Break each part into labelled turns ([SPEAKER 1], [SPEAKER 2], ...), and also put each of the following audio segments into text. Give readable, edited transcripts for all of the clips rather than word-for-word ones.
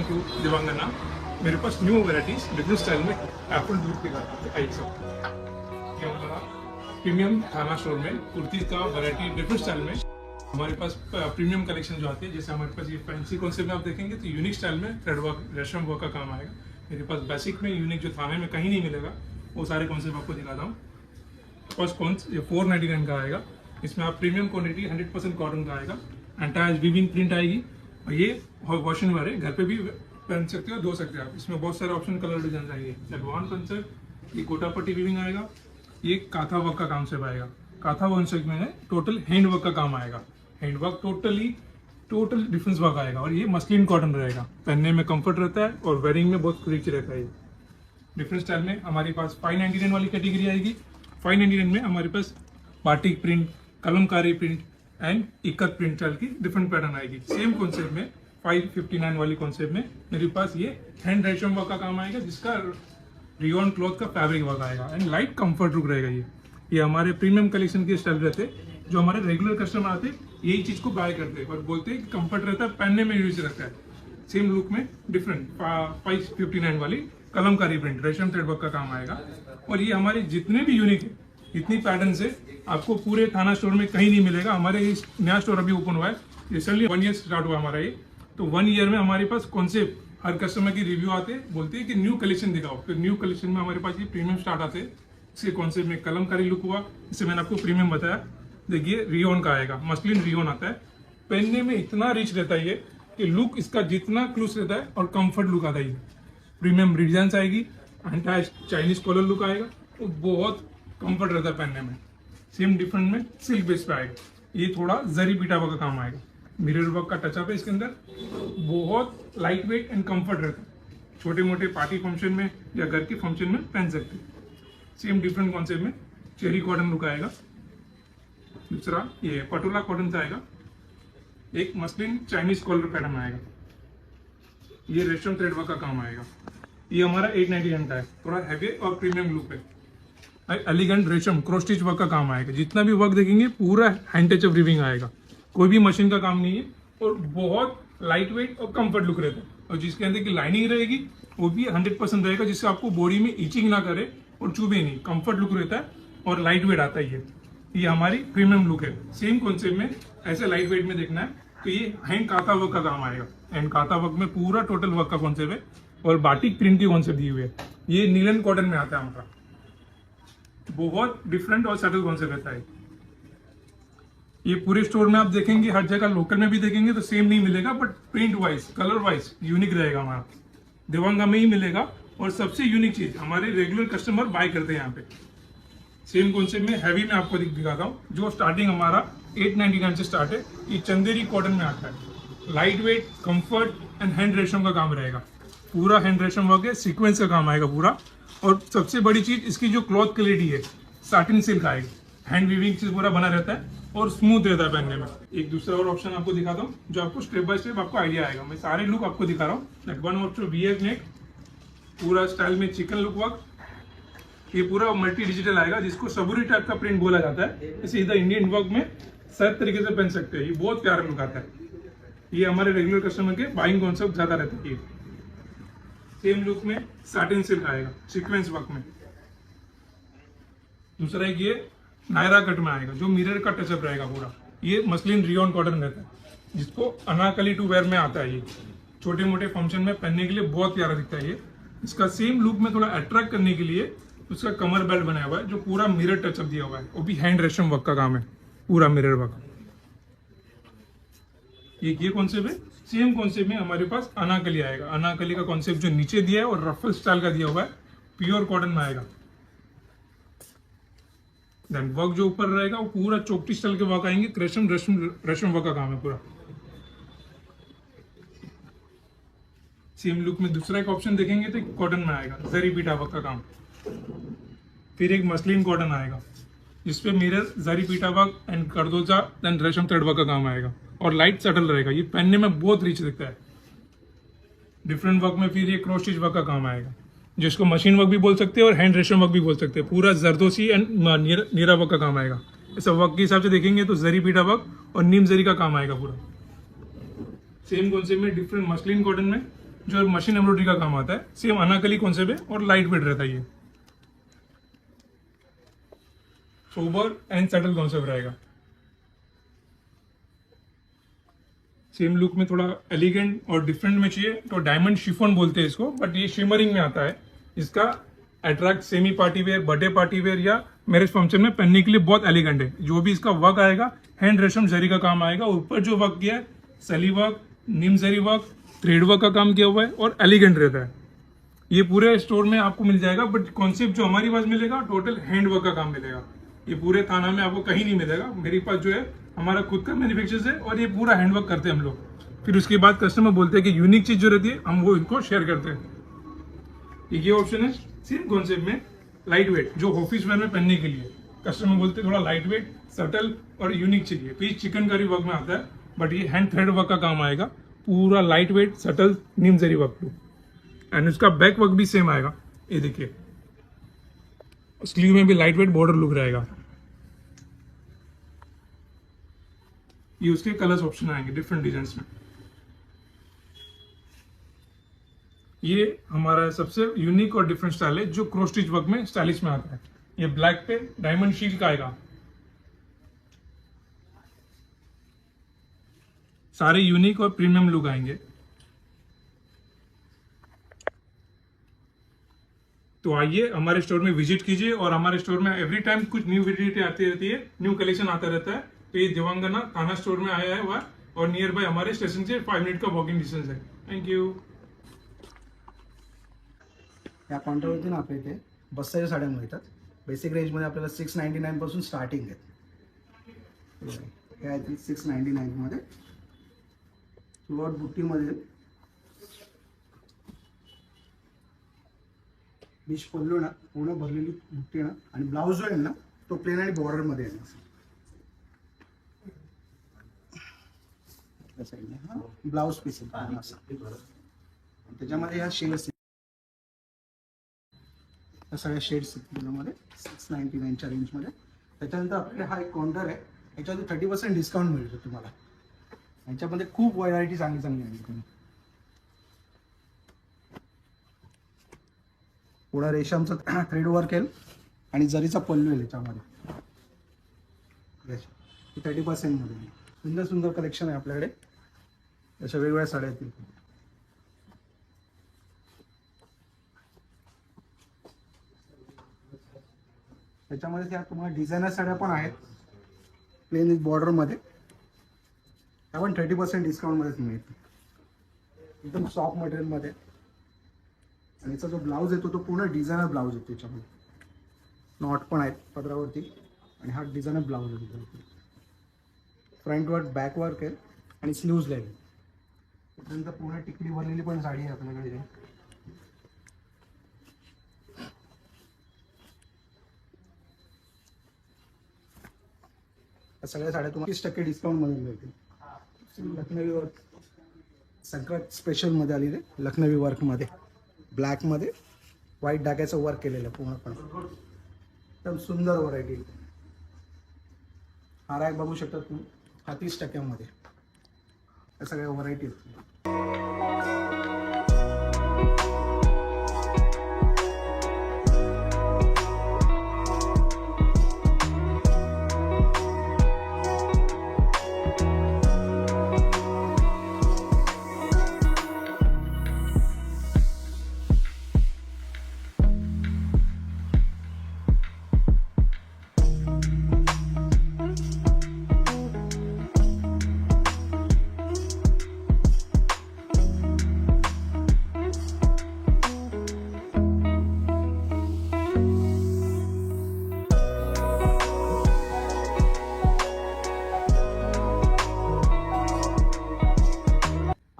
[SPEAKER 1] Welcome to Divangana. मेरे पास new varieties different style में एप्पल लुक दिखाता हूँ। आइए सब ये हमारा प्रीमियम थाना स्टोर में कुर्ती का वैरायटी डिफरेंट स्टाइल में हमारे पास प्रीमियम कलेक्शन जो आते हैं। जैसे हमारे पास ये फैंसी कॉन्सेप्ट में आप देखेंगे तो यूनिक स्टाइल में थ्रेड वर्क रेशम वर्क का काम आएगा। मेरे पास बेसिक में यूनिक जो थाने में कहीं नहीं मिलेगा वो सारे कॉन्सेप्ट आपको दिखाता हूँ। फर्स्ट कॉन्स ये 499 का आएगा। इसमें आप प्रीमियम क्वांटिटी 100% कॉटन का आएगा। एंटायर वीविंग प्रिंट आएगी और ये वॉशिंग वाले घर पे भी पहन सकते हो, धो सकते हो आप। इसमें बहुत सारे ऑप्शन कलर डिजाइन आएंगे। एडवांस कंसेप्ट ये कोटा पट्टी वीविंग आएगा। ये काथा वर्क का काम से आएगा। काथा कॉन्सेप्ट में टोटल हैंड वर्क का काम आएगा। Hand work total difference work आएगा और ये मस्लिन कॉटन रहेगा। पहनने में कंफर्ट रहता है और वेयरिंग में बहुत रिच रहता है। ये डिफरेंट स्टाइल में हमारे पास 599 वाली कैटेगरी आएगी। 599 में हमारे pass batik print, Kalamkari print end इकत प्रिंट स्टाइल की डिफरेंट पैटर्न आएगी। सेम कॉन्सेप्ट में 559 वाली कॉन्सेप्ट में मेरे पास ये हैंड रेशम वर्क का काम आएगा, जिसका रियोन क्लॉथ का फैब्रिक वर्क आएगा एंड लाइट कंफर्ट लुक रहेगा। ये हमारे प्रीमियम कलेक्शन के स्टाइल रहते हैं। जो हमारे रेगुलर कस्टमर आते हैं यही चीज को बाय करते हैं और बोलते हैं कि कंफर्ट रहता है, पहनने में यूज रहता है। सेम लुक में डिफरेंट 559 वाली कलमकारी प्रिंट रेशम थ्रेड वर्क का काम आएगा। और ये हमारे जितने भी यूनिक है, इतनी पैटर्न से आपको पूरे थाना स्टोर में कहीं नहीं मिलेगा। हमारे इस नया स्टोर अभी ओपन हुआ है, रिसेंटली 1 ईयर स्टार्ट हुआ हमारा ये। तो 1 ईयर में हमारे पास कॉन्सेप्ट हर कस्टमर की रिव्यू आते हैं, बोलते हैं कि न्यू कलेक्शन दिखाओ। फिर न्यू कलेक्शन में हमारे पास ये प्रीमियम स्टार्ट आते हैं। इसके कॉन्सेप्ट में कलमकारी लुक हुआ, इससे मैंने आपको प्रीमियम बताया। देखिए रियोन का आएगा, मस्लिन रियोन आता है। पहनने में इतना रिच रहता है ये कि लुक इसका जितना क्लूस रहता है और कंफर्ट लुक आता है। प्रीमियम डिजाइन आएगी, एंटायर चाइनीज कॉलर लुक आएगा और बहुत कंफर्ट रहता है पहनने में। सेम डिफरेंट में सिल्क बेस पे आएगा। ये थोड़ा जरी पीटा वर्क का काम आएगा। मिरर वर्क का टचअप है इसके अंदर। बहुत लाइट वेट एंड कंफर्ट रहता है। छोटे मोटे पार्टी फंक्शन में या घर के फंक्शन में पहन सकते हैं। सेम डिफरेंट कॉन्सेप्ट में चेरी कॉटन लुक आएगा। दूसरा ये पटोला कॉटन से आएगा। एक मस्लिन चाइनीज कॉलर पैटर्न आएगा। ये रेशम थ्रेड वर्क का काम आएगा। ये हमारा 899 का है। थोड़ा हैवी और प्रीमियम लुक है। एलिगेंट रेशम क्रॉस स्टिच वर्क का काम आएगा। जितना भी वर्क देखेंगे पूरा हैंड टच ऑफ रिविंग आएगा। कोई भी मशीन का काम नहीं है और बहुत लाइट वेट और कंफर्ट लुक रहता है। और जिसके अंदर की लाइनिंग रहेगी वो भी 100% रहेगा, जिससे आपको बॉडी में इचिंग ना करे और चुभे नहीं। कंफर्ट लुक रहता है और लाइट वेट आता है। ये हमारी प्रीमियम लुक है। सेम कॉन्सेप्ट में ऐसे लाइट वेट में देखना है तो ये हैंड काथा वर्क का काम आएगा। हैंड काथा वर्क में पूरा टोटल वर्क का कॉन्सेप्ट है और बाटिक प्रिंट की कॉन्सेप्ट दी हुई है। ये नीलन कॉटन में आता है हमारा। बहुत डिफरेंट और सटल कॉन्सेप्ट रहता है। ये पूरे स्टोर में आप देखेंगे, हर जगह लोकल में भी देखेंगे तो सेम नहीं मिलेगा, but print wise colour wise unique रहेगा। हमारा देवांगा में ही मिलेगा और सबसे यूनिक चीज हमारे रेगुलर कस्टमर बाय करते हैं यहाँ पे। सेम कॉन्सेप्ट में हैवी में आपको दिखाता हूँ। जो स्टार्टिंग हमारा 899 से स्टार्ट है। ये चंदेरी कॉटन में आता है। Light weight, comfort and hand रेशम का काम रहेगा। पूरा हैंड रेशम वर्क है, सीक्वेंस का काम आएगा पूरा। और सबसे बड़ी चीज इसकी जो क्लॉथ क्वालिटी है, साटिन सिल्क आएगी। हैंड वीविंग से पूरा बना रहता है और स्मूथ रहता है पहनने में। एक दूसरा और ऑप्शन आपको दिखाता हूँ जो आपको स्टेप बाय स्टेप आपको आइडिया आएगा। मैं सारे लुक आपको दिखा रहा हूँ। वन ऑप्शन वीएस नेक, पूरा स्टाइल में चिकन लुक वर्क। ये पूरा मल्टी डिजिटल आएगा, जिसको सबूरी टाइप का प्रिंट बोला जाता है। इसे इधर इंडियन वर्क में सब तरीके से पहन सकते हैं। ये बहुत प्यारा लुक आता है। ये हमारे रेगुलर कस्टमर के बाइंग कॉन्सेप्ट ज्यादा रहता है। सेम लुक में साटिन सिल्क आएगा सीक्वेंस वर्क में। दूसरा एक ये नायरा कट में आएगा, जो मिरर का टचअप रहेगा पूरा। ये मस्लिन रियोन कॉटन रहता है, जिसको अनाकली टू वेयर में आता है। ये छोटे मोटे फंक्शन में पहनने के लिए बहुत प्यारा दिखता है। ये इसका सेम लुक में थोड़ा अट्रैक्ट करने के लिए उसका कमर बेल्ट बनाया हुआ है, जो पूरा मिरर टचअप दिया हुआ है। वो भी हैंड रेशम वर्क का काम है, पूरा मिरर वर्क। ये कॉन्सेप्ट है। सेम कॉन्सेप्ट में हमारे पास अनाकली आएगा। अनाकली का कॉन्सेप्ट जो नीचे दिया है और रफल स्टाइल का दिया हुआ है, प्योर कॉटन में आएगा। देन वर्क जो ऊपर रहेगा वो पूरा चौकटी स्टाइल के वर्क आएंगे। रेशम वर्क का काम है पूरा। सेम लुक में दूसरा एक ऑप्शन देखेंगे तो कॉटन में आएगा, जरी पीटा वर्क का काम। फिर एक मस्लिन कॉटन आएगा, जिसपे मिरर, जरी पीटा वर्क एंड करदोजा देन रेशम थ्रेड वर्क का काम आएगा और लाइट सटल रहेगा। ये पहनने में बहुत रिच दिखता है। डिफरेंट वर्क में फिर ये क्रॉस स्टिच वर्क का काम आएगा, जिसको मशीन वर्क भी बोल सकते हैं और हैंड रेशम वर्क भी बोल सकते हैं। पूरा जरदोसी एंड नीरा वर्क का काम आएगा। ऐसा वर्क के हिसाब से देखेंगे तो जरी पीटा वर्क और नीम जरी का काम आएगा पूरा। सेम कॉन्सेप्ट में डिफरेंट मस्लिन कॉटन में जो मशीन एम्ब्रॉयडरी का काम आता है, सेम अनाकली कॉन्सेप्ट है और लाइट वेट रहता है। ये सोबर एंड सटल कॉन्सेप्ट रहेगा। सेम लुक में थोड़ा एलिगेंट और डिफरेंट में चाहिए तो डायमंड शिफॉन बोलते हैं इसको, बट ये शिमरिंग में आता है। इसका attract semi party wear, birthday party wear या मैरिज फंक्शन में पहनने के लिए बहुत एलिगेंट है। जो भी इसका वर्क आएगा, हैंड रेशम जरी का काम आएगा। ऊपर जो वर्क किया है, सली वर्क, नीम जरी वर्क, थ्रेड वर्क का काम किया हुआ है और एलिगेंट रहता है। ये पूरे स्टोर में आपको मिल जाएगा, बट कॉन्सेप्ट जो हमारी पास मिलेगा टोटल हैंड वर्क का काम मिलेगा। ये पूरे थाना में आपको कहीं नहीं मिलेगा। मेरे पास जो है हमारा खुद का मैन्युफैक्चर है और ये पूरा हैंडवर्क करते हैं हम लोग। फिर उसके बाद कस्टमर बोलते हैं कि यूनिक चीज जो रहती है हम वो इनको शेयर करते हैं। ये ऑप्शन है सेम कॉन्सेप्ट में लाइट वेट, जो ऑफिस वेयर में पहनने के लिए कस्टमर बोलते हैं थोड़ा लाइट वेट, सटल और यूनिक चाहिए। तो ये चिकनकारी वर्क में आता है, बट ये हैंड थ्रेड वर्क का काम आएगा। पूरा लाइट वेट, सटल, नीम जरी वर्क पे। एंड उसका बैक वर्क भी सेम आएगा। ये देखिए, स्लीव में भी लाइट वेट बॉर्डर लुक रहेगा। ये उसके कलर्स ऑप्शन आएंगे डिफरेंट डिजाइन में। ये हमारा सबसे यूनिक और डिफरेंट स्टाइल है जो क्रॉस स्टिच वर्क में स्टाइलिश में आता है। ये ब्लैक पे डायमंड शील का आएगा। सारे यूनिक और प्रीमियम लुक आएंगे। तो आइए हमारे स्टोर में विजिट कीजिए, और हमारे स्टोर में एवरी टाइम कुछ न्यू वेराइटी आती रहती है, न्यू कलेक्शन आता रहता है। तो ये दिवांगना थाना स्टोर में आया है वह, और नियर बाय हमारे स्टेशन से 5 मिनट का वॉकिंग डिस्टेंस है। Thank you.
[SPEAKER 2] या काउंटरवरती ना आपल्या इथे बस्साच्या साड्या मिळतात। बेसिक रेंजमध्ये आपल्याला 699 पासून स्टार्टिंग आहे। हे आहे 699 मध्ये। थ्रूआउट बुट्टीमध्ये बीच पल्लू ना पूर्ण भरलेली बुट्टी ना, आणि ब्लाउज जो आहे ना तो प्लेन आणि बॉर्डर मध्ये आहे। ब्लाउज पीस आहे असं। त्याच्यामध्ये या शेड्स, या सगळ्या शेड्स मध्ये 699 च्या रेंज मध्ये। त्याच्यानंतर आपल्याकडे हा एक काउंटर आहे, याच्यामध्ये 30% डिस्काउंट मिळतो तुम्हाला। याच्यामध्ये खूप व्हरायटी चांगली चांगली आहे। पुढे रेशमचं थ्रेड वर्क आहे आणि जरीचा पल्लू आहे याच्यामध्ये। 30% मध्ये सुंदर सुंदर कलेक्शन आहे आपल्याकडे। अशा वेगवेगळ्या साड्या आहेत। त्याच्यामध्ये त्या तुम्हाला डिझायनर साड्या पण आहेत, प्लेन विथ बॉर्डर मध्ये। त्या पण 30% डिस्काउंट मध्ये मिळते, एकदम सॉफ्ट मटेरियल मध्ये। आणि याचा जो ब्लाउज येतो तो पूर्ण डिझायनर ब्लाउज येतो। त्याच्यामध्ये नॉट पण आहेत पदरावरती, आणि हा डिझायनर ब्लाउज येतो। फ्रंट वर्क, बॅक वर्क आहे आणि स्लीव्ज लाईन। त्यानंतर पूर्ण टिकली भरलेली पण साडी आहे आपल्याकडे। सगळ्या साड्या तुम्हाला 30% डिस्काउंट मध्ये मिळतील। लखनवी वर्क संक्रांत स्पेशल मध्ये आलेले, लखनवी वर्क मध्ये ब्लॅक मध्ये व्हाईट डागाचं वर्क केलेलं आहे पूर्णपणे। एकदम सुंदर व्हरायटी। हा रॅक बघू शकता तुम्ही, हा 30% मध्ये। या सगळ्या व्हरायटी आहेत।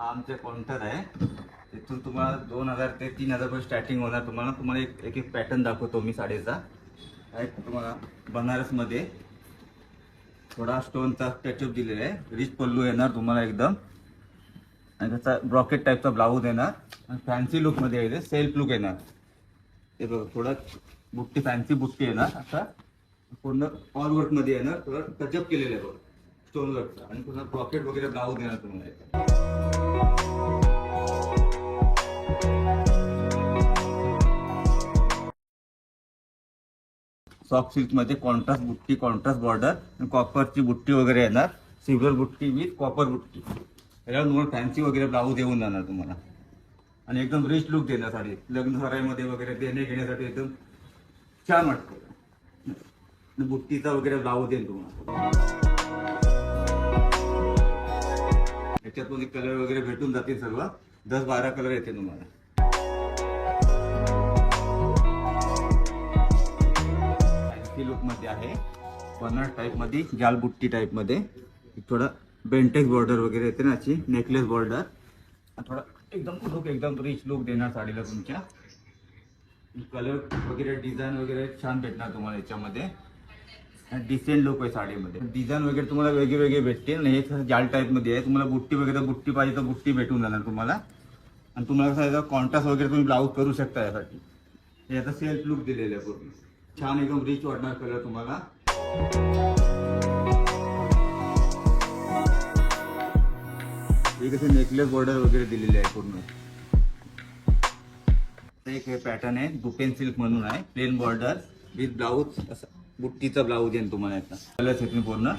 [SPEAKER 3] आमचे काउंटर आहे, इथून तुम्हाला 2000 ते 3000 पर्यंत स्टार्टिंग होणार। तुम्हाला एक एक पॅटर्न दाखवतो मी साडीचा। तुम्हाला बनारसमध्ये थोडा स्टोनचा टचअप दिलेला आहे। रिच पल्लू येणार तुम्हाला एकदम, आणि त्याचा ब्रॉकेट टाईपचा ब्लाऊज येणार, आणि फॅन्सी लुकमध्ये येईल, सेल्फ लुक येणार। हे बघा, थोडा बुट्टी, फॅन्सी बुट्टी येणार। आता पूर्ण ऑल वर्कमध्ये येणार, थोडं टचअप केलेलं आहे बघा स्टोन वर्कचा, आणि पूर्ण ब्रॉकेट वगैरे ब्लाऊज येणार तुम्हाला। सॉफ्ट सिल्क मध्ये कॉन्ट्रास्ट बुट्टी, कॉन्ट्रास्ट बॉर्डर आणि कॉपरची बुट्टी वगैरे येणार. सिल्वर बुट्टी विथ कॉपर बुट्टी. याला तुम्हाला फॅन्सी वगैरे ब्लाऊज येऊन जाणार तुम्हाला आणि एकदम रिच लुक देणार साडी. लग्न सराईमध्ये वगैरे देणे घेण्यासाठी एकदम छान वाटतं. बुट्टीचा वगैरे ब्लाऊज येईल तुम्हाला. याच्यातून कलर वगैरे भेटून जातील सर्व. 10-12 कलर येते तुम्हाला. लुक मध्ये आहे बनर टाइप मध्ये, जाल बुट्टी टाइप मध्ये. थोडा बेंटेक्स बॉर्डर वगैरे येते ना, अशी नेकलेस बॉर्डर. थोडा एकदम लुक एकदम रिच लुक देणार साडीला तुमच्या. कलर वगैरे डिझाईन वगैरे छान भेटणार तुम्हाला याच्यामध्ये. डिसेंट लुक आहे साडीमध्ये. डिझाईन वगैरे तुम्हाला वेगळे भेटतील. हे जाल टाइप मध्ये आहे. तुम्हाला बुट्टी वगैरे बुट्टी पाहिजे तर बुट्टी भेटून जाणार तुम्हाला. आणि तुम्हाला कसं कॉन्ट्रास्ट वगैरे तुम्ही ब्लाऊज करू शकता यासाठी. हे आता सेल्फ लुक दिलेलं आहे पूर्ण. छान एकदम रिच वाटणार कलर तुम्हाला. हे कसे नेकलेस बॉर्डर वगैरे दिलेले आहे पूर्ण. एक हे पॅटर्न आहे दुपेन सिल्क म्हणून आहे. Plain border with blouse. असं बुट्टीचा ब्लाऊज येईल तुम्हाला. याचा कलर्स येते पूर्ण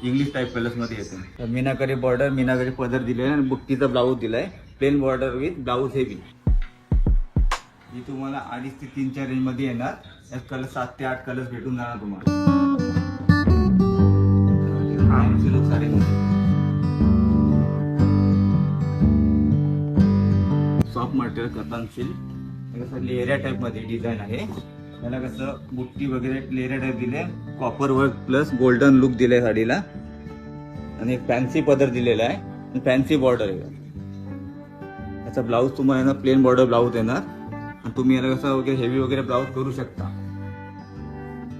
[SPEAKER 3] इंग्लिश टाइप कलर्स मध्ये येते. मीनाकरी बॉर्डर, मीनाकरी पदर दिलेला आहे आणि बुट्टीचा ब्लाऊज दिलाय. Plain border with blouse heavy. ही तुम्हाला 2.5 ते 3च्या रेंज मध्ये येणार. यात कलर 7 ते 8 कलर्स भेटून जाणार तुम्हाला. सिल्क साडीमध्ये सॉफ्ट मटेरियल कथन सिल्क. कसं लेहरिया टाइप मध्ये डिझाईन आहे. त्याला कसं बुट्टी वगैरे लेहरिया टाइप दिले. Copper work plus golden look दिलाय साडीला. आणि एक फॅन्सी पदर दिलेला आहे आणि फॅन्सी बॉर्डर आहे. याचा ब्लाऊज तुम्हाला ना प्लेन बॉर्डर ब्लाऊज येणार. आणि तुम्ही याला कसं वगैरे हेवी वगैरे ब्लाऊज करू शकता.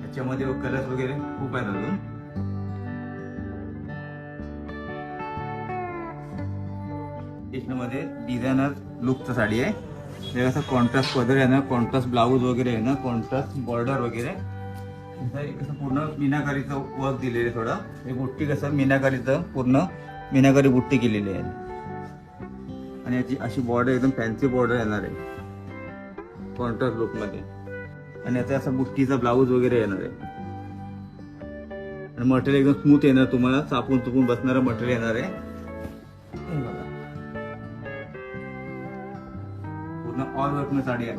[SPEAKER 3] याच्यामध्ये कलर्स वगैरे खूप आहेत अजून. मध्ये डिझायनर लुकचं साडी आहे. हे कसं कॉन्ट्रास्ट पदर आहे ना, कॉन्ट्रास्ट ब्लाऊज वगैरे आहे ना, कॉन्ट्रास्ट बॉर्डर वगैरे. कसं पूर्ण मीनाकारीचं वर्क दिलेलं आहे थोडं. हे बुट्टी कसं मीनाकारीचं पूर्ण मीनाकारी बुट्टी केलेली आहे. आणि याची अशी बॉर्डर एकदम फॅन्सी बॉर्डर येणार आहे कॉन्ट्रास्ट लुक मध्ये. आणि याचा असा बुट्टीचा ब्लाऊज वगैरे येणार आहे. आणि मटेरियल एकदम स्मूथ येणार तुम्हाला. चापून चुपून बसणारं मटेरियल येणार आहे. पूर्ण ऑल वर्क में साडी आहे.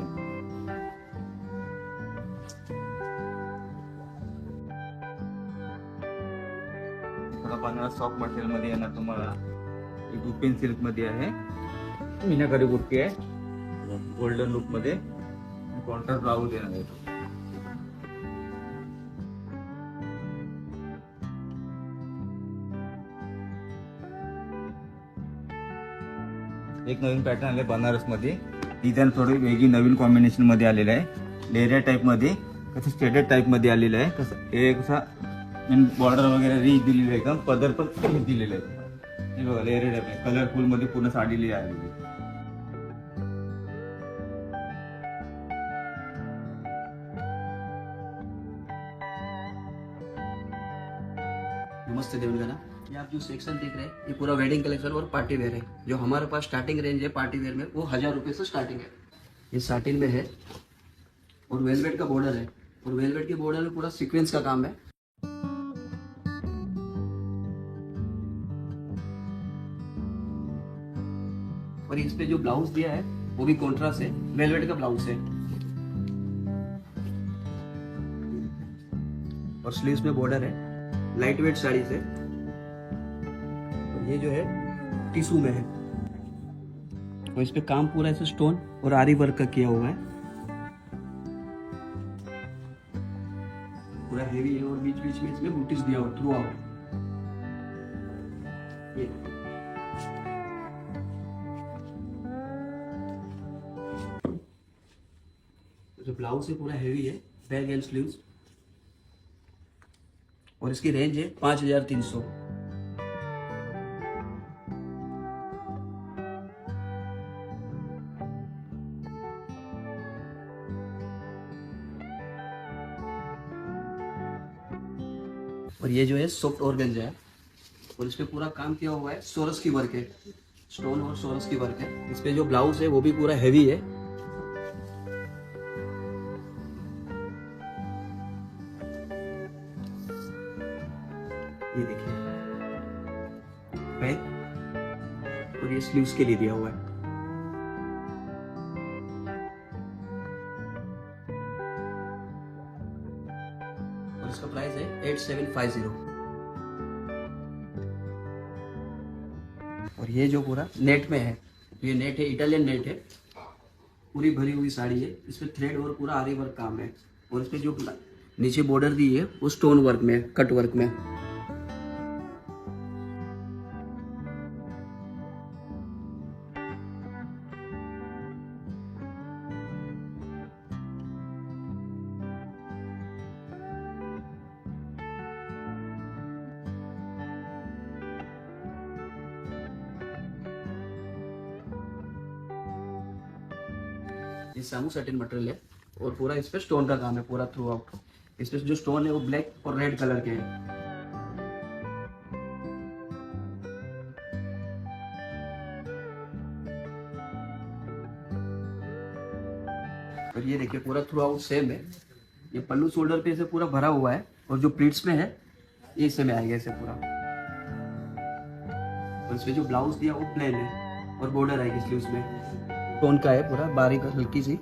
[SPEAKER 3] थोडा बनारस सॉफ्ट मटेरियल मध्ये येणार तुम्हाला. दुपेन सिल्क मध्ये आहे. मीनाकारी बुट्टी आहे गोल्डन लुक मध्ये. कॉन्ट्रास्ट ब्लाऊज येणार आहे. एक नवीन पॅटर्न आले बनारस मध्ये. डिझाईन थोडी वेगळी नवीन कॉम्बिनेशन मध्ये आलेलं आहे. लेहरिया टाइप मध्ये कसं स्टेटेड टाइप मध्ये आलेलं आहे. कसं हे कसं बॉर्डर वगैरे रिच दिलेलं आहे. एकदम पदर पण दिलेलं आहे. हे बघा लेहरिया टाइप आहे. कलरफुल मध्ये पूर्ण साडी आलेली.
[SPEAKER 4] मस्त देवलगना. ये आप जो सेक्शन देख रहे हैं ये पूरा वेडिंग कलेक्शन और पार्टी वेयर है. जो हमारे पास स्टार्टिंग रेंज है पार्टी वेयर में वो 1000 रुपये से स्टार्टिंग है. ये साटिन में है और वेलवेट का बॉर्डर है. और वेलवेट के बॉर्डर में पूरा सीक्वेंस का काम है. और इस पे जो ब्लाउज दिया है वो भी कॉन्ट्रास्ट है. वेलवेट का ब्लाउज है. और स्लीव्स में बॉर्डर है. लाइट वेट साड़ी से. और ये जो है टिश्यू में है. और इस पे काम पूरा ऐसे स्टोन और आरी वर्क का किया हुआ है. पूरा हेवी है और बीच बीच में इसमें बूटीज दिया हुआ थ्रू आउट. ये जो ब्लाउज है पूरा हेवी है. Bag end sleeves. और इसकी रेंज है 5300. और ये जो है सॉफ्ट ऑर्गेंजा है. और इस पे पूरा काम किया हुआ है. सोरस की वर्क है. स्टोन और सोरस की वर्क है. इस पे जो ब्लाउज है वो भी पूरा हेवी है. बैक और ये स्लीव्स के लिए दिया हुआ है। और इसका प्राइस है 8750। और ये जो पूरा नेट में है, ये नेट है, इटालियन नेट है, पूरी भरी हुई साड़ी है। इसमें थ्रेड और पूरा आरी वर्क काम है। और इसमें जो नीचे बॉर्डर दी है वो स्टोन वर्क में, कट वर्क में। ये सामू सैटिन मटेरियल है और पूरा इस पे स्टोन का काम है पूरा थ्रू आउट। इसमें जो स्टोन है वो ब्लैक और रेड कलर के हैं। और ये देखिए पूरा थ्रू आउट सेम है। ये पल्लू शोल्डर पे इसे पूरा भरा हुआ है और जो प्लीट्स में है ये इससे में आएगा इसे पूरा। और इसमें जो ब्लाउज दिया वो प्लेन है और बॉर्डर आएगी स्लीव्स में, टोन का है पूरा बारीक हल्की सी।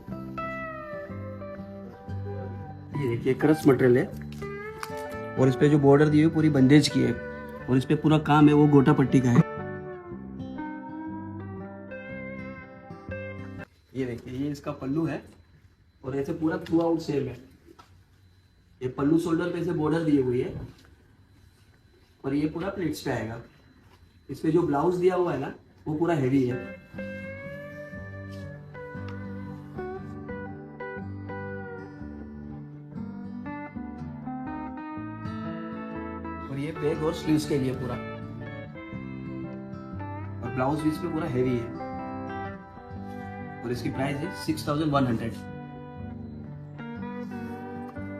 [SPEAKER 4] ये देखिए क्रश मटेरियल है और इस पे जो बॉर्डर दी हुई पूरी बंदेज की है और इस पे पूरा काम है वो गोटा पट्टी का है। ये देखिए ये इसका पल्लू है और ऐसे पूरा थ्रू आउट सेम है। ये पल्लू शोल्डर पे से बॉर्डर दी हुई है और ये पूरा प्लेट्स पे आएगा। इस पे जो ब्लाउज दिया हुआ है ना वो पूरा हेवी है। और ये बैक और स्लीव्स के लिए पूरा, और ब्लाउज भी इसमें पूरा हेवी है। और इसकी प्राइस है 6100।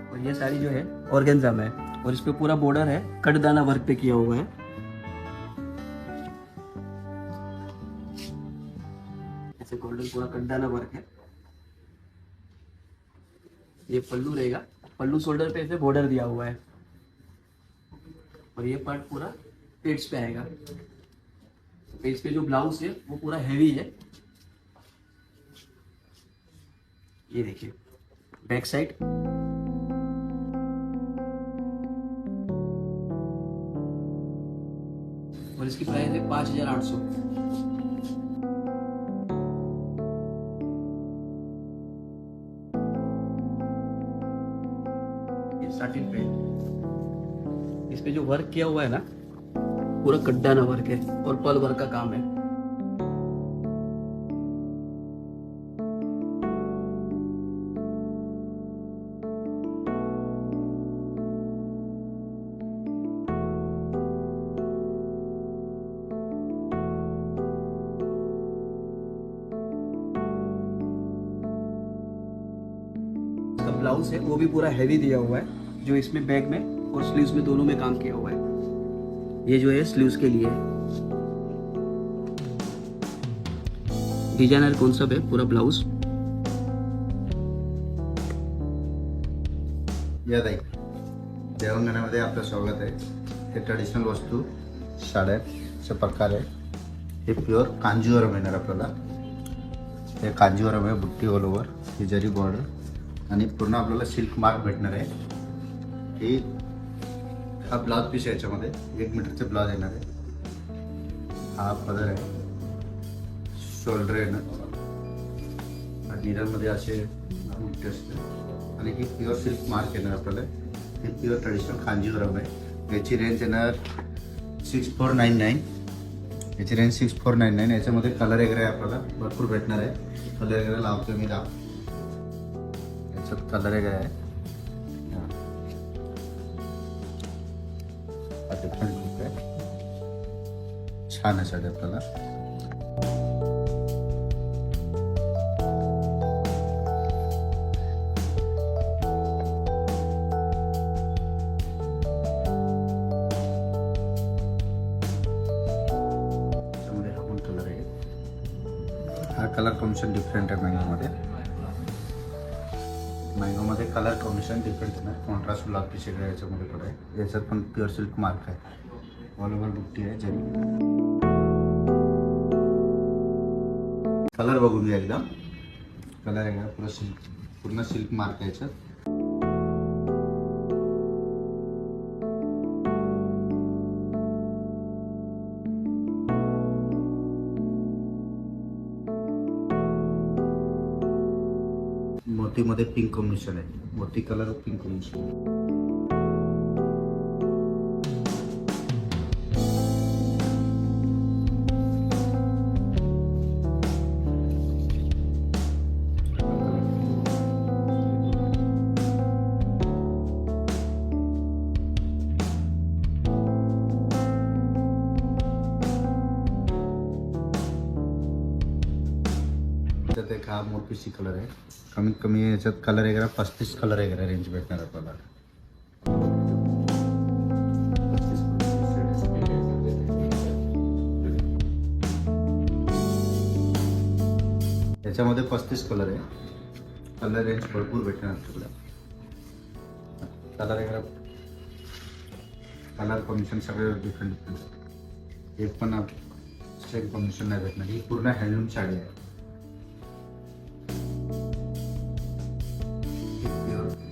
[SPEAKER 4] और ये साड़ी जो है ऑर्गेन्जा में है और इस पे पूरा बॉर्डर है कटदाना वर्क पे किया हुआ है। ऐसे गोल्डन पूरा कटदाना वर्क है। ये पल्लू रहेगा, पल्लू शोल्डर पे ऐसे बॉर्डर दिया हुआ है और ये पार्ट पूरा पेट्स पे आएगा। पेट्स पे जो ब्लाउज है वो पूरा हेवी है। ये देखिए बैक साइड। और इसकी प्राइस है 5800। ये साटिन पे, इस पे जो वर्क किया हुआ है ना पूरा कड्डाना वर्क है और पल वर्क का काम है। इसका ब्लाउज है वो भी पूरा हैवी दिया हुआ है, जो इसमें बैक में और स्लीव्स में दोनों में काम किया हुआ है। ये जो है स्लीव्स के लिए डिजाइनर कॉन्सेप्ट है पूरा ब्लाउज।
[SPEAKER 5] या ताई देवंगणामध्ये आपलं स्वागत आहे। हे ट्रेडिशनल वस्तू साड्याचे प्रकार आहे। हे प्युअर कांजीवरम येणार आपल्याला। हे कांजीवरम आहे, बुट्टी ऑल ओव्हर, ही जरी बॉर्डर आणि पूर्ण आपल्याला सिल्क मार्क भेटणार आहे। ही हा ब्लाउज पीस आहे, याच्यामध्ये 1 मीटरचे ब्लाउज येणार आहे। हा पदर आहे, शोल्डर येणार, नीडलमध्ये असे बुट्टे असते आणि ही प्युअर सिल्क मार्क येणार आपल्याला। हे प्युअर ट्रेडिशनल कांजीवरम आहे। याची रेंज येणार 6499। याची रेंज 6499। याच्यामध्ये कलर वगैरे आपल्याला भरपूर भेटणार आहे। कलर वगैरे लावतो मी दाव, याच्यात कलर वगैरे आहे। डिफरंट लुक आहे, छान आहे साडी आपल्याला। त्यामध्ये हा पण कलर आहे। हा कलर कॉम्बिनेशन डिफरंट आहे मँगोमध्ये। मँगोमध्ये कलर कॉम्बिनेशन डिफरंट आहे, कॉन्ट्रास्ट ब्लाउज पीस वगैरे याच्यामध्ये पण आहे। याच्यात पण प्युअर सिल्क मार्क आहे, ऑल ओव्हर बुट्टी आहे। कलर बघून घ्या एकदम. कलर आहे का पूर्ण सिल्क मार्क आहे याच्यात. मोतीमध्ये पिंक कॉम्बिनेशन आहे. मोती कलर पिंक कॉम्बिनेशन. त्यात एक हा मोतीची कलर आहे. कमीत कमी याच्यात कलर वगैरे 35 कलर वगैरे रेंज भेटणार आपल्याला. याच्यामध्ये 35 कलर आहे. कलर रेंज भरपूर भेटणार आपल्याला. कलर वगैरे कलर कॉम्बिनेशन सगळे डिफरंट. एक पण सेम कॉम्बिनेशन नाही भेटणार. ही पूर्ण हँडलूम साडी आहे.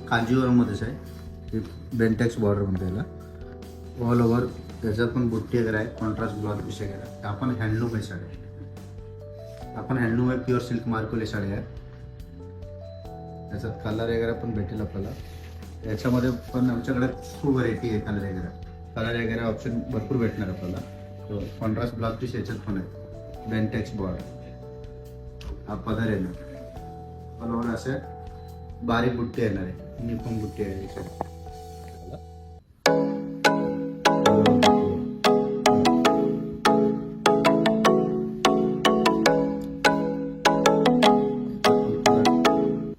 [SPEAKER 5] कांजीवरमध्येच आहे. बेंटेक्स बॉर्डर म्हणते याला. ऑल ओव्हर त्याच्यात पण बुट्टी वगैरे आहे. कॉन्ट्रास्ट ब्लाउज पीस वगैरे. आपण हँडलूम आहे साडी. आपण हँडलूम आहे. प्युअर सिल्क मार्कोली साडी आहे. त्याच्यात कलर वगैरे पण भेटेल आपल्याला. याच्यामध्ये पण आमच्याकडे खूप व्हरायटी आहे. कलर वगैरे ऑप्शन भरपूर भेटणार आपल्याला. कॉन्ट्रास्ट ब्लाउज पीस याच्यात पण आहे. बेंटेक्स बॉर्डर. हा पदर येणार. ऑल ओव्हर असे बारीक बुट्टी येणार आहे. युनिफॉर्म बुट्टी आहे.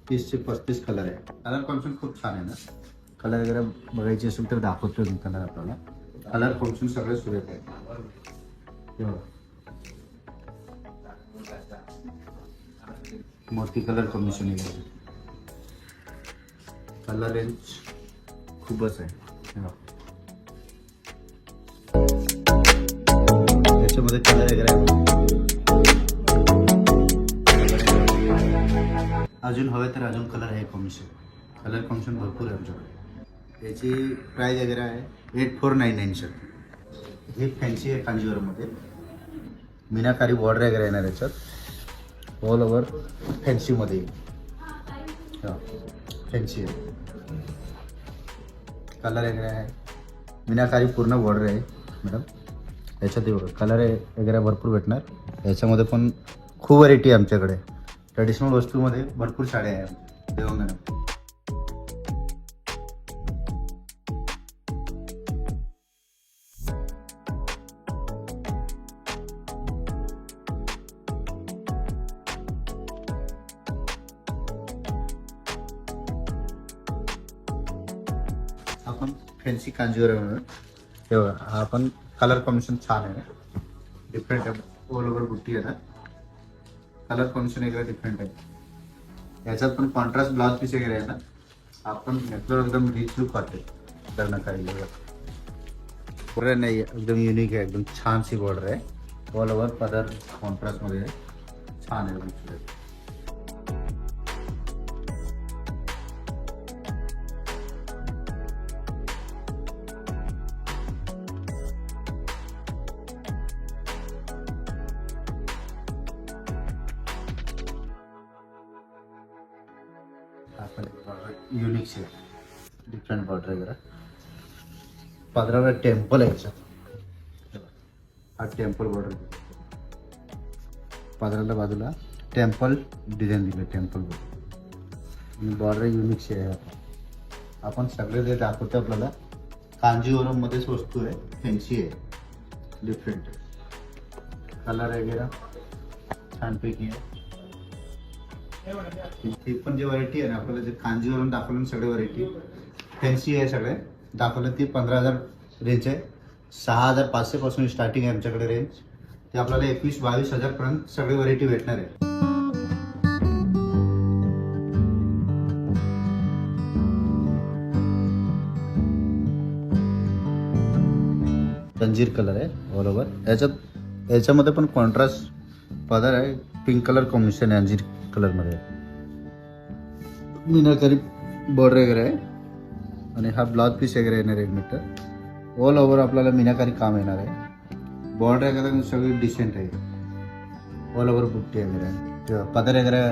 [SPEAKER 5] तीसचे 35 कलर आहे. कलर कॉम्बिनेशन खूप छान आहे ना. कलर वगैरे बघायचे असेल तर दाखवतो मी कलर आपल्याला. कलर कॉम्बिनेशन सगळे सुरेख आहे. मोती कलर कॉम्बिनेशन आहे. कलर रेंज खूपच आहे. त्याच्यामध्ये कलर वगैरे अजून हवे तर अजून कलर आहे. कॉम्बिनेशन कलर कॉम्बिनेशन भरपूर आहे आमच्याकडे. याची प्राइस वगैरे आहे 8499 सर. हे फॅन्सी आहे. कांजीवरममध्ये मीनाकारी बॉर्डर वगैरे येणार याच्यात. ऑल ओव्हर फॅन्सीमध्ये फॅन्सी आहे. कलर वगैरे आहे. मीनाकारी पूर्ण बॉर्डर आहे मॅडम. याच्यात कलर वगैरे भरपूर भेटणार. याच्यामध्ये पण खूप व्हरायटी आहे आमच्याकडे. ट्रेडिशनल वस्तूमध्ये भरपूर साड्या आहे देवा मॅडम. आपण फॅन्सी कांजीवरम तेव्हा हा पण कलर कॉम्बिनेशन छान आहे. डिफरंट आहे. ऑल ओव्हर बुट्टी आहे ना. कलर कॉम्बिनेशन वगैरे डिफरंट आहे. याच्यात पण कॉन्ट्रास्ट ब्लाउज पीस वगैरे आहे ना. आपण घेतलं एकदम रिच लुक वाटते. लग्न काही बॉर्डर नाही एकदम युनिक आहे. एकदम छानशी बॉर्डर आहे. ऑल ओव्हर पदर कॉन्ट्रास्टमध्ये आहे. छान आहे. आपण युनिक से डिफरंट बॉर्डर वगैरे. पदराला टेम्पल आहे याच्यात. हा टेम्पल बॉर्डर. पदराला बाजूला टेम्पल डिझाईन दिले. टेम्पल बॉर्डर युनिक से आहे. आपण सगळे जे दाखवतो आपल्याला कांजीवरममध्येच वस्तू आहे. फॅन्सी आहे. डिफरंट कलर वगैरे छानपैकी आहे. ही पण जे व्हरायटी आहे ना आपल्याला जे कांजीवरम दाखवलं सगळे व्हरायटी फॅन्सी आहे. सगळे दाखवलं ती 15,000 रेंज आहे. 6,500 पासून स्टार्टिंग आहे आमच्याकडे रेंज. ते आपल्याला 21-22,000 पर्यंत सगळे व्हरायटी भेटणार आहे. तंजीर कलर आहे ऑल ओव्हर. याच्यामध्ये पण कॉन्ट्रास्ट पदर आहे. पिंक कलर कॉम्बिनेशन आहे अंजीर कलरमध्ये. मीनाकारी बॉर्डर वगैरे आहे आणि हा ब्लाउज पीस वगैरे येणार 1 मीटर. ऑल ओव्हर आपल्याला मीनाकारी काम येणार आहे. बॉर्डर वगैरे सगळी डिसेंट आहे. ऑल ओव्हर बुट्टी वगैरे आहे. पदर वगैरे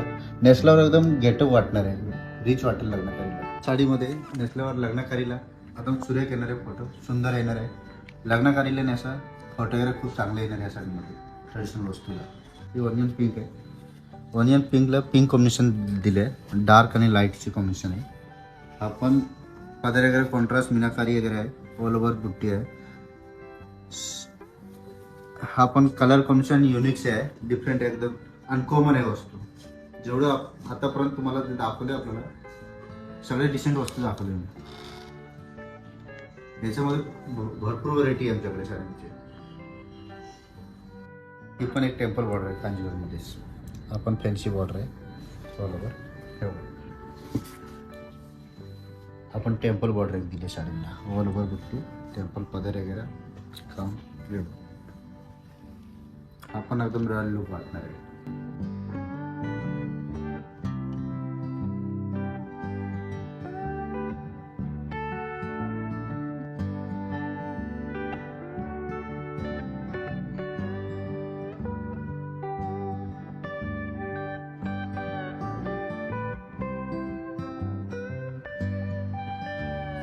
[SPEAKER 5] नेसल्यावर एकदम गेटअप वाटणार आहे, रिच वाटेल लग्नकारीला. साडीमध्ये नेसल्यावर लग्नकारीला एकदम सुरेख येणार आहे, फोटो सुंदर येणार आहे. लग्नकारीला नेसा फोटो वगैरे खूप चांगले येणार आहे या साडीमध्ये ट्रेडिशनल वस्तूला. ही ऑनियन पिंक आहे. ऑनियन पिंकला पिंक कॉम्बिनेशन दिलं आहे, डार्क आणि लाईटची कॉम्बिनेशन आहे. आपण पदर वगैरे कॉन्ट्रास्ट मीनाकारी वगैरे आहे, ऑल ओव्हर बुट्टी आहे. हा पण कलर कॉम्बिनेशन युनिक्स आहे, डिफरंट आहे, एकदम अनकॉमन आहे वस्तू. जेवढं आतापर्यंत तुम्हाला ते दाखवले आपल्याला सगळे डिसेंट वस्तू दाखवले मी. याच्यामध्ये भरपूर व्हरायटी आहे आमच्याकडे साड्यांची. ही पण एक टेम्पल बॉर्डर आहे कांजीवरमध्येच. आपण फॅन्सी बॉर्डर आहे ऑल ओव्हर. आपण टेम्पल बॉर्डर एक दिली साडीला, ऑल ओव्हर बुट्टी, टेम्पल पदर वगैरे काम. आपण एकदम रॉयल लुक वाटणार आहे.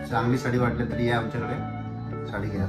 [SPEAKER 5] चांगली साडी वाटली तरी या आमच्याकडे साडी घ्या.